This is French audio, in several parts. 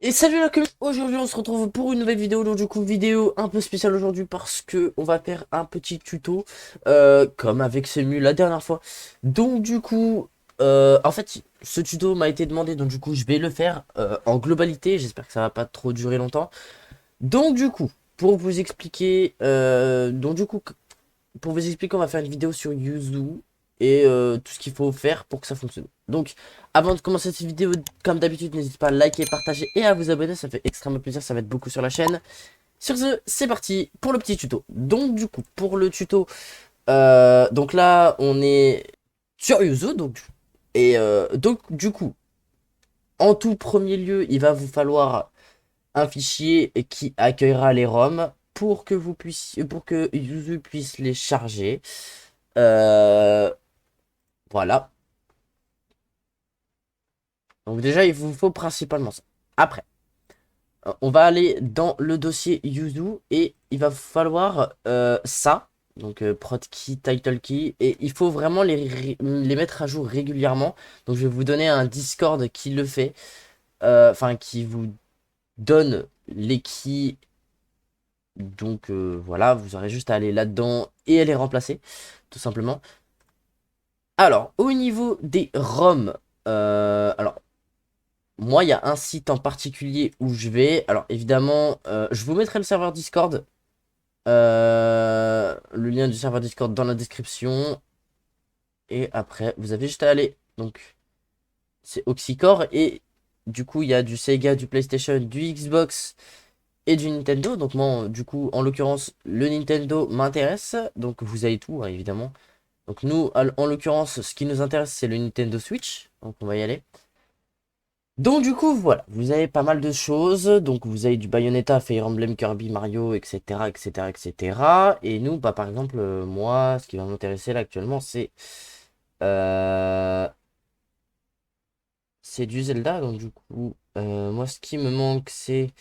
Et salut la communauté, aujourd'hui on se retrouve pour une nouvelle vidéo, donc du coup vidéo un peu spéciale aujourd'hui parce que on va faire un petit tuto comme avec Semu la dernière fois. Donc du coup, en fait ce tuto m'a été demandé, donc du coup je vais le faire en globalité, j'espère que ça va pas trop durer longtemps. Donc du coup, pour vous expliquer, pour vous expliquer, on va faire une vidéo sur Yuzu et tout ce qu'il faut faire pour que ça fonctionne. Donc, avant de commencer cette vidéo, comme d'habitude, n'hésitez pas à liker, partager et à vous abonner, ça fait extrêmement plaisir, ça va être beaucoup sur la chaîne. Sur ce, c'est parti pour le petit tuto. Donc, du coup, pour le tuto, donc là, on est sur Yuzu, donc du coup, en tout premier lieu, il va vous falloir un fichier qui accueillera les ROM pour que Yuzu puisse les charger. Euh, voilà. Donc déjà, il vous faut principalement ça. Après, on va aller dans le dossier Yuzu et il va falloir ça. Donc prod key, title key. Et il faut vraiment les mettre à jour régulièrement. Donc je vais vous donner un Discord qui le fait. Enfin, qui vous donne les keys. Donc voilà, vous aurez juste à aller là-dedans et à les remplacer. Tout simplement. Alors, au niveau des ROM. Alors, moi, il y a un site en particulier où je vais. Alors, évidemment, je vous mettrai le serveur Discord. Le lien du serveur Discord dans la description. Et après, vous avez juste à aller. Donc, c'est Oxycore. Et du coup, il y a du Sega, du PlayStation, du Xbox et du Nintendo. Donc, moi, du coup, en l'occurrence, le Nintendo m'intéresse. Donc, vous avez tout, hein, évidemment. Donc, nous, en l'occurrence, ce qui nous intéresse, c'est le Nintendo Switch. Donc, on va y aller. Donc du coup voilà, vous avez pas mal de choses, donc vous avez du Bayonetta, Fire Emblem, Kirby, Mario, etc. etc. etc. Et nous, bah, par exemple, moi, ce qui va m'intéresser là actuellement, euh, c'est du Zelda, donc du coup, moi ce qui me manque c'est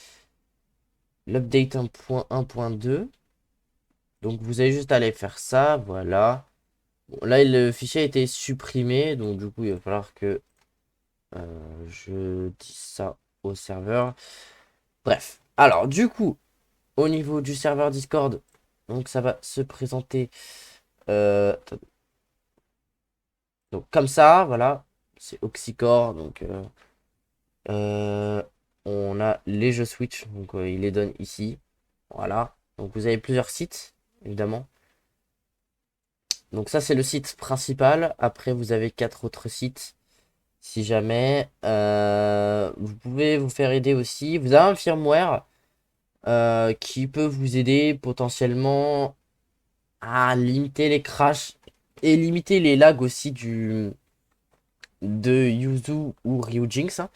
l'update 1.1.2. Donc vous avez juste à aller faire ça, voilà. Bon, là le fichier a été supprimé, donc du coup il va falloir que je dise ça au serveur. Bref, alors du coup, au niveau du serveur Discord, donc ça va se présenter donc comme ça, voilà. C'est Oxycore, donc euh, on a les jeux Switch, donc il les donne ici. Voilà. Donc vous avez plusieurs sites, évidemment. Donc ça c'est le site principal. Après vous avez quatre autres sites. Si jamais vous pouvez vous faire aider aussi. Vous avez un firmware qui peut vous aider potentiellement à limiter les crashs et limiter les lags aussi de Yuzu ou Ryujinx, hein.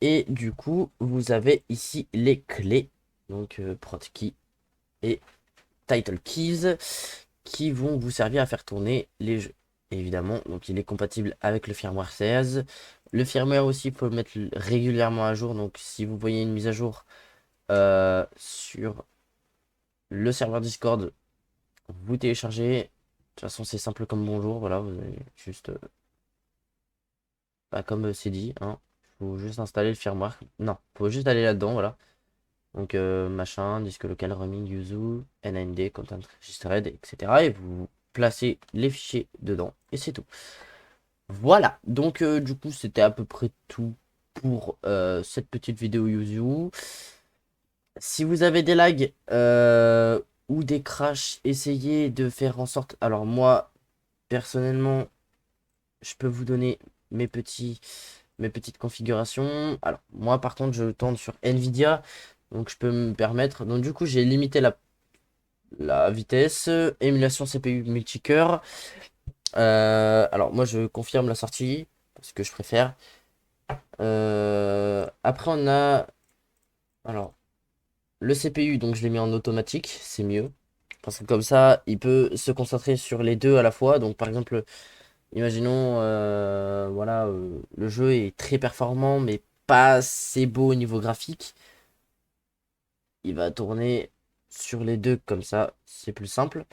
Et du coup, vous avez ici les clés, donc prod key et title keys, qui vont vous servir à faire tourner les jeux. Évidemment, donc il est compatible avec le firmware 16. Le firmware aussi, il faut le mettre régulièrement à jour. Donc si vous voyez une mise à jour sur le serveur Discord, vous téléchargez. De toute façon, c'est simple comme bonjour. Voilà, vous avez juste, bah, comme c'est dit, hein, faut juste installer le firmware. Non, faut juste aller là-dedans, voilà. Donc, machin, disque local, roaming, yuzu, NAND, content registered, etc. Et vous placez les fichiers dedans, et c'est tout. Voilà, donc du coup, c'était à peu près tout pour cette petite vidéo yuzu. Si vous avez des lags ou des crashs, essayez de faire en sorte. Alors, moi, personnellement, je peux vous donner mes mes petites configurations. Alors, moi, par contre, je tourne sur Nvidia. Donc, je peux me permettre. Donc, du coup, j'ai limité la vitesse. Émulation CPU multicœur. Alors, moi, je confirme la sortie. Parce que je préfère. Après, on a. Alors, le CPU. Donc, je l'ai mis en automatique. C'est mieux. Parce que comme ça, il peut se concentrer sur les deux à la fois. Donc, par exemple. Imaginons, voilà, le jeu est très performant, mais pas assez beau au niveau graphique. Il va tourner sur les deux comme ça, c'est plus simple.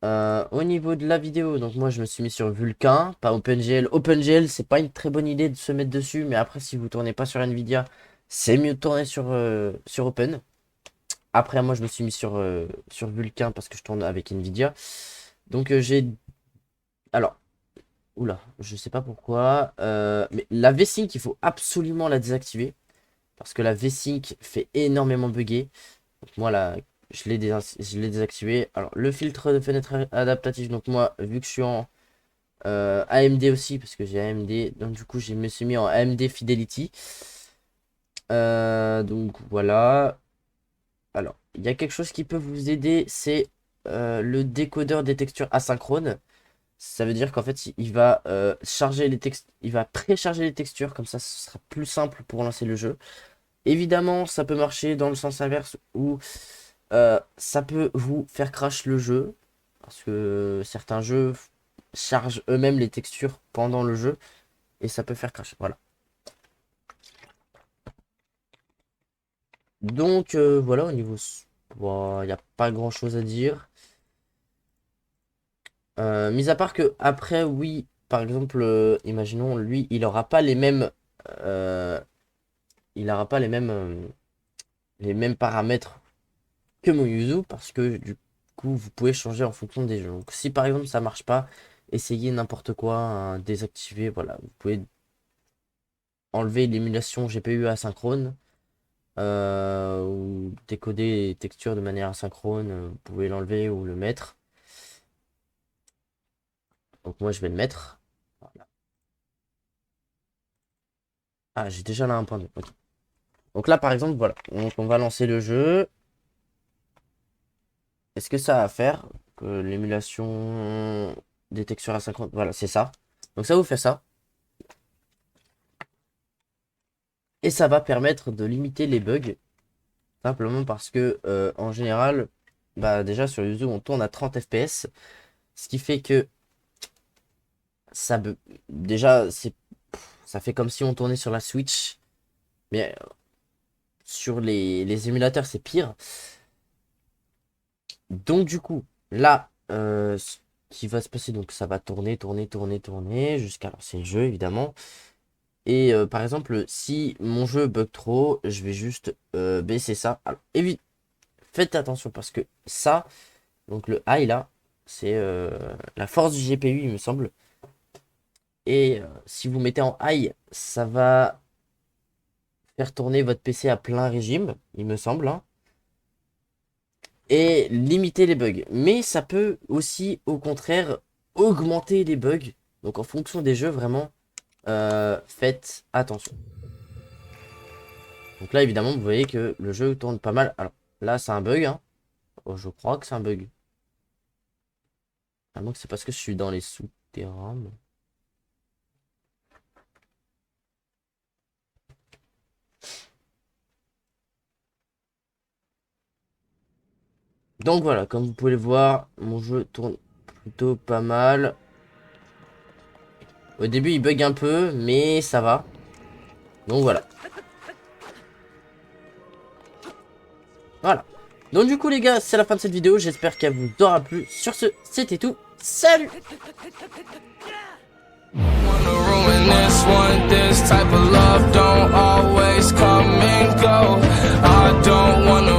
Au niveau de la vidéo, donc moi je me suis mis sur Vulkan, pas OpenGL. OpenGL, c'est pas une très bonne idée de se mettre dessus, mais après si vous tournez pas sur Nvidia, c'est mieux de tourner sur Open. Après moi je me suis mis sur Vulkan parce que je tourne avec Nvidia. Donc j'ai... Alors, oula, je sais pas pourquoi, mais la V-Sync, il faut absolument la désactiver. Parce que la V-Sync fait énormément bugger. Donc moi là, je l'ai désactivé. Alors le filtre de fenêtre adaptatif, donc moi vu que je suis en AMD aussi, parce que j'ai AMD, donc du coup je me suis mis en AMD Fidelity. Donc voilà. Alors il y a quelque chose qui peut vous aider, c'est le décodeur des textures asynchrones. Ça veut dire qu'en fait il va charger les textes, il va précharger les textures, comme ça ce sera plus simple pour lancer le jeu. Évidemment, ça peut marcher dans le sens inverse où ça peut vous faire crash le jeu. Parce que certains jeux chargent eux-mêmes les textures pendant le jeu. Et ça peut faire crash. Voilà. Donc voilà, au niveau... Il n'y a pas grand-chose à dire. Mis à part que après, oui, par exemple, imaginons, lui, il n'aura pas les mêmes... il n'aura pas les mêmes paramètres que mon Yuzu parce que du coup vous pouvez changer en fonction des jeux. Donc si par exemple ça marche pas, essayez n'importe quoi, hein, désactiver, voilà, vous pouvez enlever l'émulation GPU asynchrone ou décoder les textures de manière asynchrone, vous pouvez l'enlever ou le mettre. Donc moi je vais le mettre. Voilà. Ah j'ai déjà là un point de... ok. Donc là par exemple voilà, donc on va lancer le jeu. Est-ce que ça va faire que l'émulation des textures asynchrones, voilà c'est ça. Donc ça vous fait ça. Et ça va permettre de limiter les bugs. Simplement parce que en général, bah déjà sur YouTube on tourne à 30 fps. Ce qui fait que ça déjà ça fait comme si on tournait sur la Switch. Mais sur les émulateurs c'est pire. Donc du coup, là, ce qui va se passer, donc ça va tourner jusqu'à lancer le jeu évidemment. Et par exemple, si mon jeu bug trop, je vais juste baisser ça. Alors, faites attention parce que ça, donc le high là, c'est la force du GPU, il me semble. Et si vous mettez en high, ça va faire tourner votre PC à plein régime, il me semble, hein, et limiter les bugs. Mais ça peut aussi, au contraire, augmenter les bugs. Donc en fonction des jeux, vraiment, faites attention. Donc là, évidemment, vous voyez que le jeu tourne pas mal. Alors là, c'est un bug, hein. Oh, je crois que c'est un bug. À moins que c'est parce que je suis dans les souterrains. Donc voilà, comme vous pouvez le voir, mon jeu tourne plutôt pas mal. Au début, il bug un peu, mais ça va. Donc voilà. Voilà. Donc du coup les gars, c'est la fin de cette vidéo. J'espère qu'elle vous aura plu. Sur ce, c'était tout. Salut! This one, this type of love don't always come and go. I don't wanna